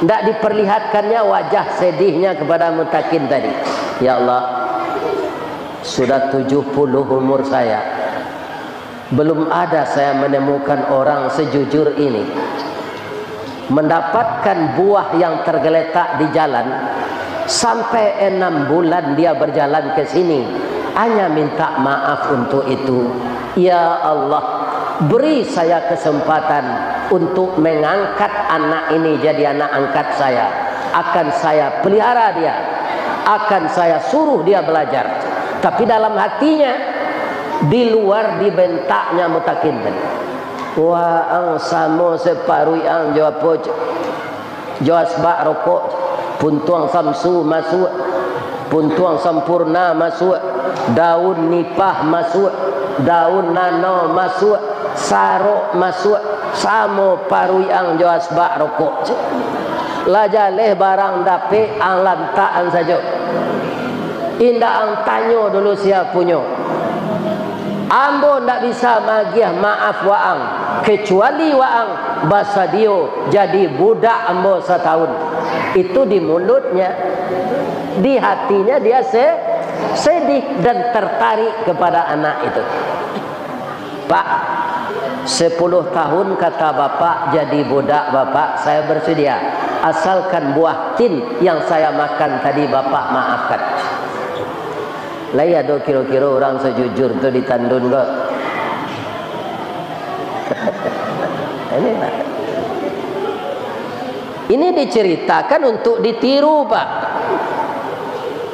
Tidak diperlihatkannya wajah sedihnya kepada Mutakin tadi. Ya Allah, sudah 70 umur saya, belum ada saya menemukan orang sejujur ini. Mendapatkan buah yang tergeletak di jalan, sampai 6 bulan dia berjalan ke sini, hanya minta maaf untuk itu. Ya Allah, beri saya kesempatan untuk mengangkat anak ini jadi anak angkat saya. Akan saya pelihara dia, akan saya suruh dia belajar. Tapi dalam hatinya, di luar dibentaknya Mutakin. Wah, ang samo separuh ang jawab asbak rokok, puntuang samsu masuk, puntuang sampurna masuk, daun nipah masuk, daun nano masuk, sarok masuk, samo parui ang jawab asbak rokok. Lajaleh barang dape ang lantaan saja. Indah ang tanyo dulu siapa punya. Ambo ndak bisa magiah maaf waang, kecuali waang basa dio jadi budak ambo setahun. Itu di mulutnya, di hatinya dia sedih dan tertarik kepada anak itu. Pak, 10 tahun kata bapak jadi budak bapak, saya bersedia. Asalkan buah tin yang saya makan tadi bapak maafkan. Lah ya do kira-kira orang sejujur tu ditandun kok. Ini diceritakan untuk ditiru, Pak.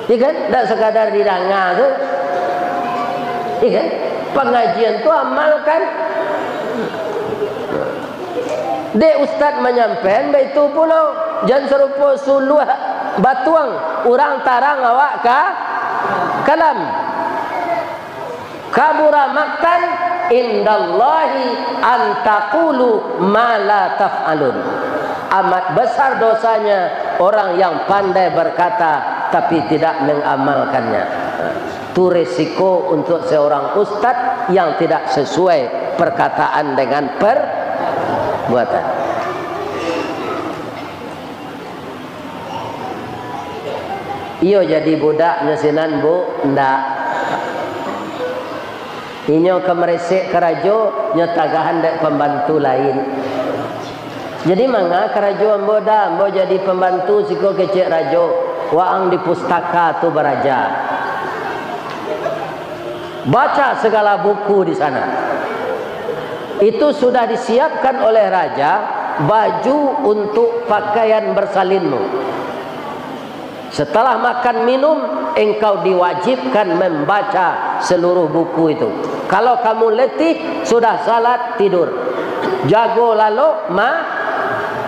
Iya kan? Tak sekadar didanga tu. Iya kan? Pengajian tu amalkan. Dek ustaz menyampaikan itu pula jangan serupa suluh batuang orang tarang awak kalam kabura maktan indallahi an taqulu ma la taf'alun. Amat besar dosanya orang yang pandai berkata tapi tidak mengamalkannya. Itu resiko untuk seorang ustaz yang tidak sesuai perkataan dengan perbuatan. Iyo jadi budak nyesinan bu, ndak. Inyo kemeresek kerajo nyotagahan dek pembantu lain. Jadi manga kerajo ambo dah, ambo jadi pembantu siko kecek rajo, waang di pustaka tu beraja. Baca segala buku di sana. Itu sudah disiapkan oleh raja baju untuk pakaian bersalinmu. Setelah makan minum, engkau diwajibkan membaca seluruh buku itu. Kalau kamu letih, sudah salat tidur. Jago lalu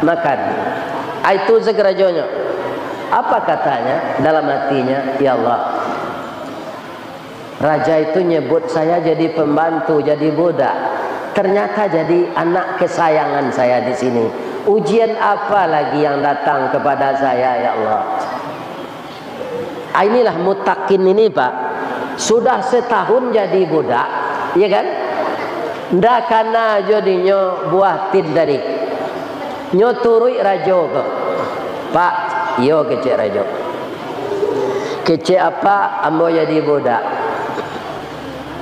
makan. Itu segerajonya. Apa katanya dalam hatinya? Ya Allah, raja itu nyebut saya jadi pembantu, jadi budak. Ternyata jadi anak kesayangan saya di sini. Ujian apa lagi yang datang kepada saya, ya Allah? Inilah mutakin ini, Pak. Sudah setahun jadi budak, ya kan? Ndak kana jadinya buah tin dari. Nyo turui rajo ke. Pak, yo kecek rajo. Kecek apa? Ambo jadi budak.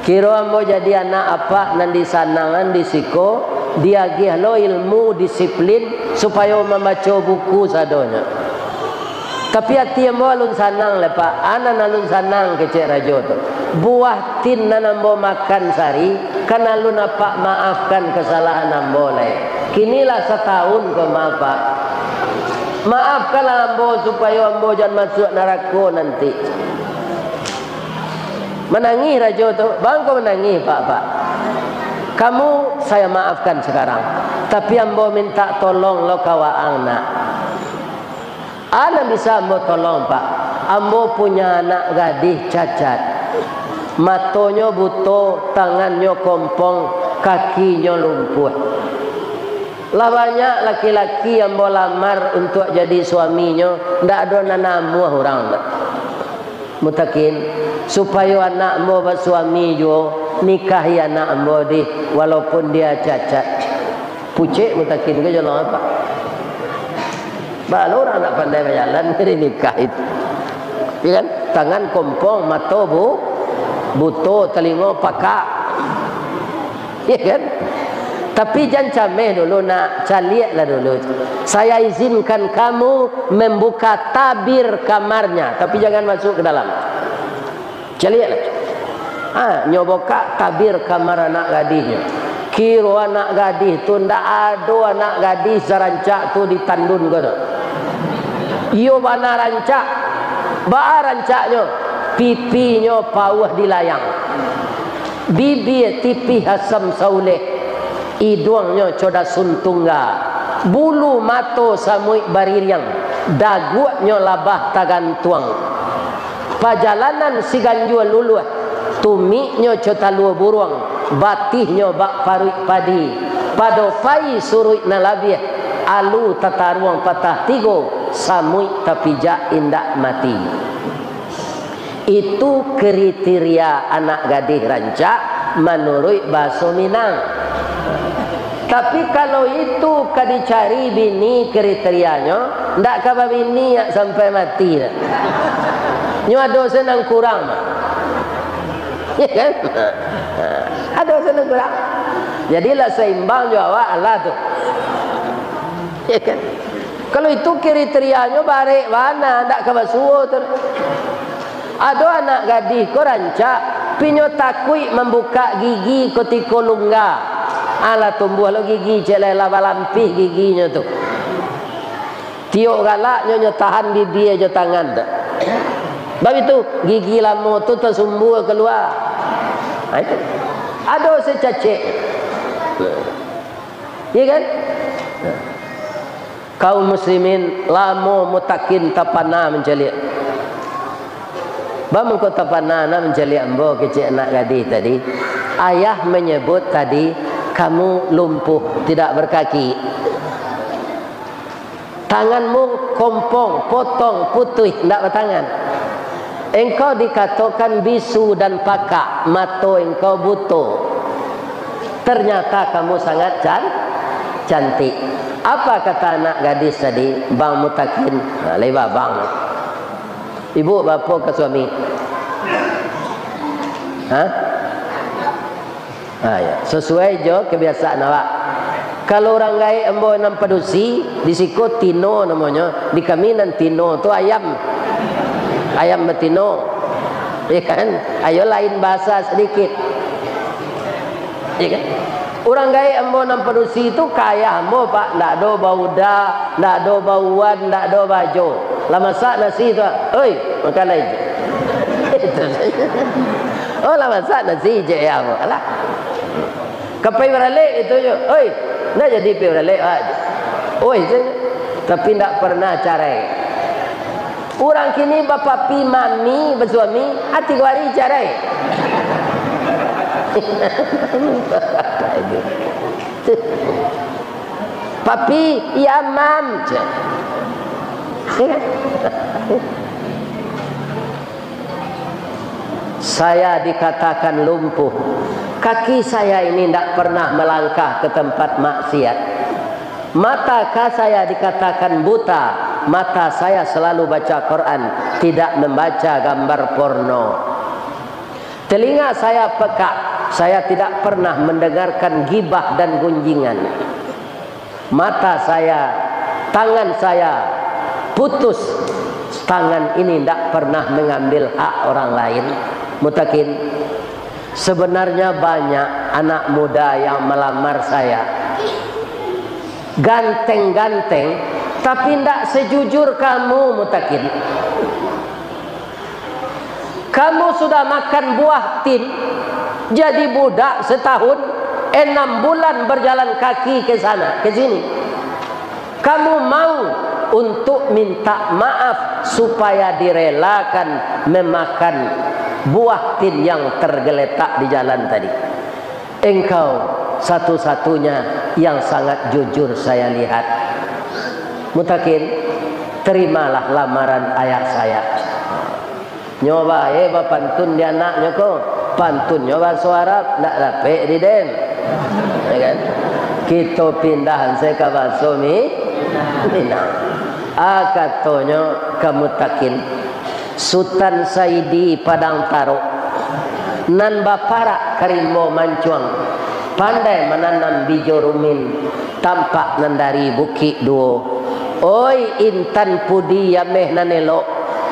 Kira ambo jadi anak apa? Nanti sanangan di siko. Dia gihlo ilmu disiplin supaya membaca buku sadonya. Tapi hati ambo alun sanang le Pak. Anan alun sanang kecek rajo tu. Buah tin nan ambo makan sari. Kan alun apa maafkan kesalahan ambo le. Kinilah setahun ke maaf Pak. Maafkanlah ambo supaya ambo jangan masuk neraka nanti. Menangis rajo tu. Bang kau menangis Pak. Kamu saya maafkan sekarang. Tapi ambo minta tolong lo kawaang nak. Ana bisa ambo tolong Pak. Ambo punya anak gadis cacat. Matonya buto, tangannya kompong, kakinya lumpuh. Lah banyak laki-laki yang mau lamar untuk jadi suaminya, ndak ada nanamu orang nak. Mutakin supaya anak mau bersuami jo nikahi anak mau di walaupun dia cacat. Pucik mutakin ke jalan apa? Baru orang nak pandai berjalan jadi nikah itu. Ya kan? Tangan kompong, mata buto, telinga pakak. Ya kan? Tapi jangan cameh dulu nak, caliak lah dulu. Saya izinkan kamu membuka tabir kamarnya, tapi jangan masuk ke dalam. Caliak lah. Nyoboka tabir kamar anak gadisnya. Kiro anak gadis tu ndak ada anak gadis sarancak tu ditandun ke tu. Iyo bana rancak, ba rancaknya, pipinya pawah dilayang, bibir tipi hasam sauleh. Hidungnya coda suntungga, bulu mato samui baririang, dagunya labah tagantuang. Pajalanan si ganjua luluh, tumiknya cota luar buruang, batihnya bak paruik padi, padofai surui nalabiah, alu tataruang patah tigo, samui tapi jak indak mati. Itu kriteria anak gadis rancak menurut bahasa Minang. Tapi kalau itu dicari bini kriterianya, ndak kabar bini ya sampai mati dah. Nyo ada senang kurang. Ya kan? Ada senang kurang. Jadilah seimbang jo awak Allah tu. Ya kan? Kalau itu kriterianya barek mana ndak kabar suo tu. Ada anak gadis ko rancak pinyo takui membuka gigi ketika lungga. Ala tumbuh lo gigi celai laba lampih giginya tu. Tiok galaknya nyo tahan di dia je tangan dah. Sebab itu gigi lama tu tersumbu keluar. Itu. Ada secacik. Ya kan? Kaum muslimin lama mutakin tapana menceliak. Bang kau tapana menceliak ambo kecik anak gadis tadi. Ayah menyebut tadi kamu lumpuh, tidak berkaki. Tanganmu kompong, potong, putih, tidak bertangan. Engkau dikatakan bisu dan pakak, mata engkau buta. Ternyata kamu sangat cantik. Apa kata anak gadis tadi? Bang Mutakin, lebar bang. Ibu bapa ke suami? Ya. Sesuai jo kebiasaan awak. Kalau orang gaya embo enam padusi, di siko tino namanya, di kami nan tino tu ayam betino, ya kan? Ayo lain bahasa sedikit, ya kan? Orang gaya embo enam padusi itu kaya embo pak, ndak do bauda, ndak do bauan, ndak do baju. Lama sak nasi tu, oi makan lagi. Oh lama sak nasi je ya embo, alah. Kapai beralik itu je, oi. Nak jadi peralek aja. Oi, tapi tak pernah carai. Orang kini bapa pi mami bersuami, hati kuari carai. Papi, ya mam. Saya dikatakan lumpuh. Kaki saya ini tidak pernah melangkah ke tempat maksiat. Mata saya dikatakan buta. Mata saya selalu baca Quran, tidak membaca gambar porno. Telinga saya peka. Saya tidak pernah mendengarkan gibah dan gunjingan. Mata saya, tangan saya putus. Tangan ini tidak pernah mengambil hak orang lain. Mutakin. Sebenarnya banyak anak muda yang melamar saya, ganteng-ganteng, tapi tidak sejujur kamu Mutakin. Kamu sudah makan buah tin, jadi budak setahun, 6 bulan berjalan kaki ke sana, ke sini. Kamu mau untuk minta maaf supaya direlakan memakan buah tin yang tergeletak di jalan tadi. Engkau satu-satunya yang sangat jujur saya lihat. Mutakin, terimalah lamaran ayah saya. Nyoba pantun dia anaknya kok. Pantun nyoba suara nak dapat di den. Ya kan? Kita pindahan saya ke bahasa Minang. Katanya kamu takin Sultan Saidi Padang Taro nan bapara karimbo mancuang pandai menanam bijo rumin tampak nan dari bukit duo. Oi intan pudi ameh nanelo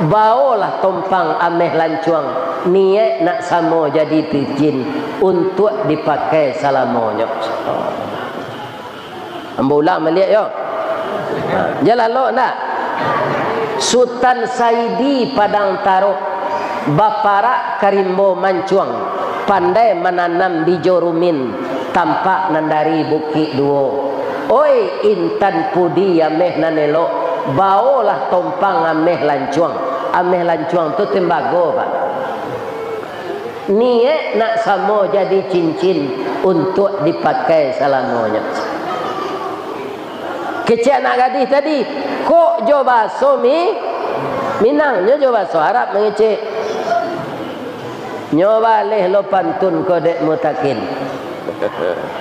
baolah tompang ameh lancuang niat nak samo jadi pijin untuk dipakai salamonyo. Ambulah melihat yo. Jalan lo nak Sultan Saidi Padang Taro bapara karimbo mancuang pandai menanam bijo rumin tampak nandari bukit duo. Oi intan pudi ameh nanelo baolah tompang ameh lancuang. Ameh lancuang tu tembago pak. Niat nak samo jadi cincin untuk dipakai salamonya. Kecil anak gadis tadi kok jo bahasa Minangnya jo bahasa Arab mengecek. Nyoba leh lo pantun kodek Mutakin.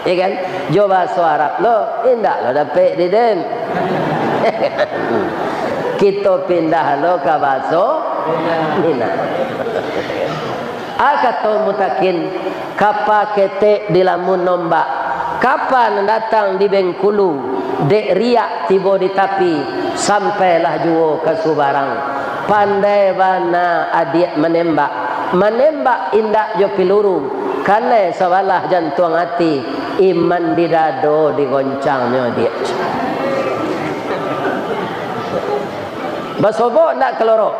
Ya kan? Coba Arab lo, indah lo dapat di dem. Kita pindah lo ke bahasa Minang. Kata Mutakin, kapa ketek di lamun nombak, kapan datang di Bengkulu, dek riak tiba di tapi, sampailah juo ke Subarang. Pandai bana adik menembak indak jo piluru, karena sawalah jantung hati, iman di dado digoncangnya dia. Basobok nak kelorok.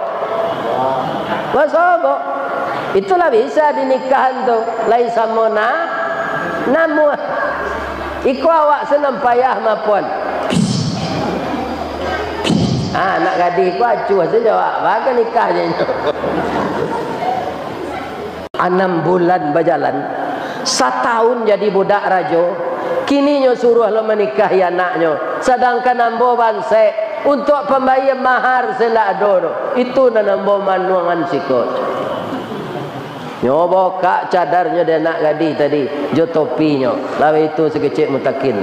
Basobok. Itulah bisa dinikahan tu. Lain sama namu. Iku awak senang payah mapuan. Nak gadis ku acuh saja awak. Baga nikahnya. 6 bulan berjalan. 1 tahun jadi budak rajo. Kininya suruh lo menikahi anaknya. Sedangkan ambo bansek. Untuk pembayar mahar sendak ada. Itu nambo manuangan sikot. Nyoba kak cadarnya dia nak gadis tadi. Jo topinya. Lalu itu sekecil Mutakin.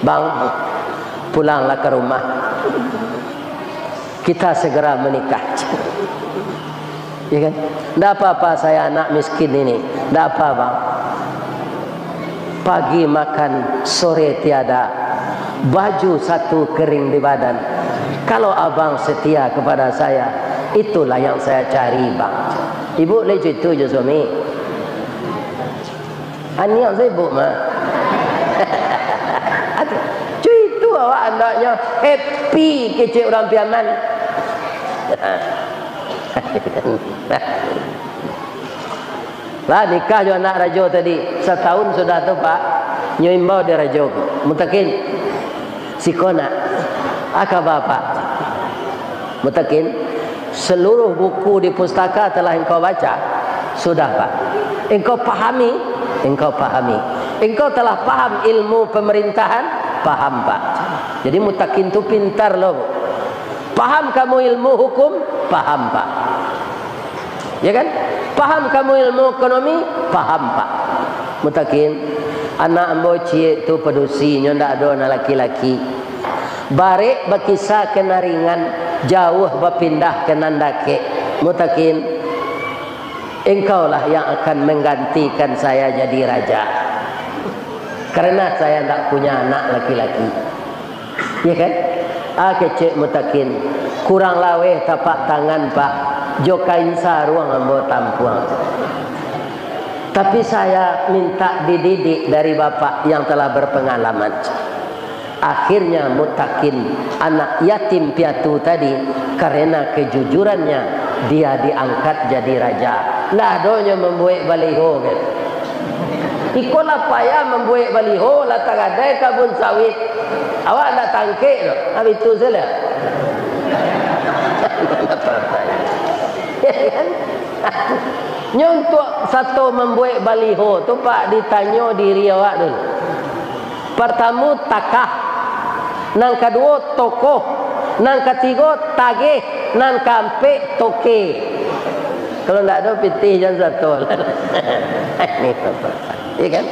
Bang, pulanglah ke rumah. Kita segera menikah. Ya kan? Tidak apa-apa saya anak miskin ini. Tidak apa bang. Pagi makan, sore tiada. Baju satu kering di badan. Kalau abang setia kepada saya, itulah yang saya cari bang. Ibu boleh cerita je suami. Anak saya ibu mah. Cerita awak anaknya happy kecil orang piaman. Lah nikah jo anak rajo tadi 1 tahun sudah tu pak nyoimbau di rajo Mutakin sikona aka bapak Mutakin seluruh buku di pustaka telah engkau baca sudah pak engkau pahami engkau telah paham ilmu pemerintahan paham pak jadi Mutakin tu pintar loh paham kamu ilmu hukum paham pak ya kan paham kamu ilmu ekonomi? Paham pak Mutakin anak ambo cie tu pedusinya ndak ada anak laki-laki barek berkisah kena ringan jauh berpindah ke Nandake Mutakin engkaulah yang akan menggantikan saya jadi raja karena saya ndak punya anak laki-laki ya kan kecek Mutakin kurang lawe tapak tangan pak jokain saruang ambo tampuang. Tapi saya minta dididik dari bapak yang telah berpengalaman. Akhirnya Mutakin anak yatim piatu tadi karena kejujurannya dia diangkat jadi raja. Lah donya membuat baliho kan. Ikolah payah membuat baliho lah tagadai kabun sawit. Awak nak tangkek loh. Habis itu saja. Nyontok satu membuat baliho tu pak ditanya diri awak dulu. Pertama takah, nang kedua tokoh, nang ketiga tagih, nang keempat toke. Kalau tidak ada pitih jangan satu. Ini apa? Ya kan?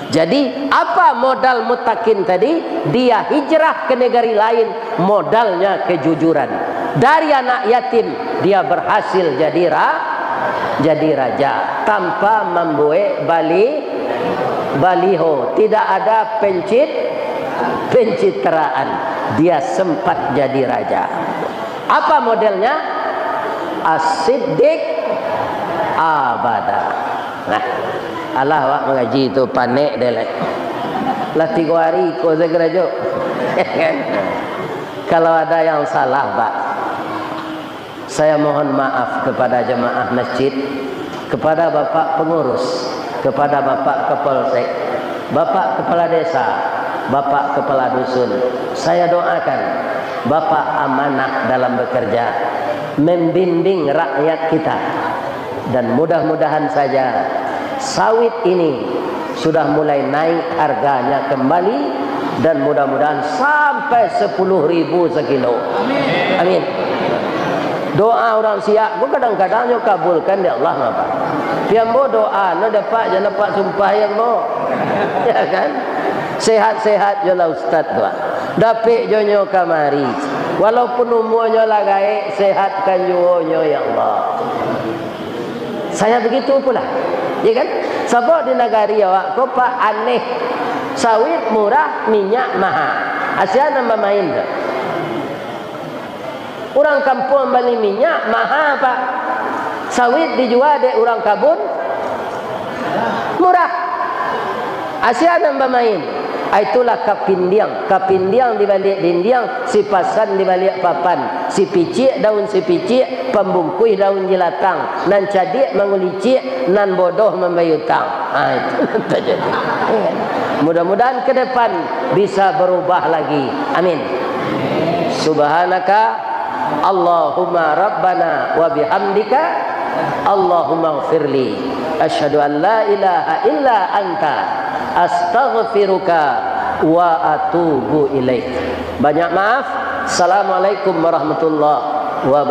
Jadi apa modal Mutakin tadi? Dia hijrah ke negeri lain, modalnya kejujuran. Dari anak yatim dia berhasil jadi raja tanpa membuat baliho, tidak ada pencitraan. Dia sempat jadi raja. Apa modelnya? As-Siddiq abada. Nah, Allah wak mengaji itu panik delek. Lah 3 hari kau segera jo. Kalau ada yang salah, Pak, saya mohon maaf kepada jemaah masjid, kepada Bapak pengurus, kepada Bapak Kapolsek, Bapak Kepala Desa, Bapak Kepala Dusun. Saya doakan Bapak amanah dalam bekerja, membimbing rakyat kita. Dan mudah-mudahan saja sawit ini sudah mulai naik harganya kembali. Dan mudah-mudahan sampai 10.000 sekilo. Amin. Doa orang siap pun kadang-kadang yo kabulkan di Allah ngapa. Pian mo doa no dapat je dapat sumpah yang mo. Ya kan? Sehat-sehat je lah ustaz doa. Dapik jo nyo kamari. Walaupun umurnya lah gaik, sehatkan jo nyo ya Allah. Saya begitu pula. Ya kan? Sebab di negari awak ko pak aneh. Sawit murah, minyak mahal. Asyik nama main dah. Orang kampung beli minyak mahal pak. Sawit dijual de orang kabun murah. Asyik nama main. Itulah kapindiang. Kapindiang di balik dinding, si pasan di balik papan, si picik daun si picik, pembungkuih daun jelatang, nan cadik mengulicik, nan bodoh membayutang. Itu terjadi. Mudah-mudahan ke depan bisa berubah lagi. Amin. Subhanaka Allahumma rabbana wa bihamdika Allahumma ighfirli asyhadu an la ilaha illa anta astaghfiruka wa atubu ilaik. Banyak maaf. Assalamualaikum warahmatullahi wabarakatuh.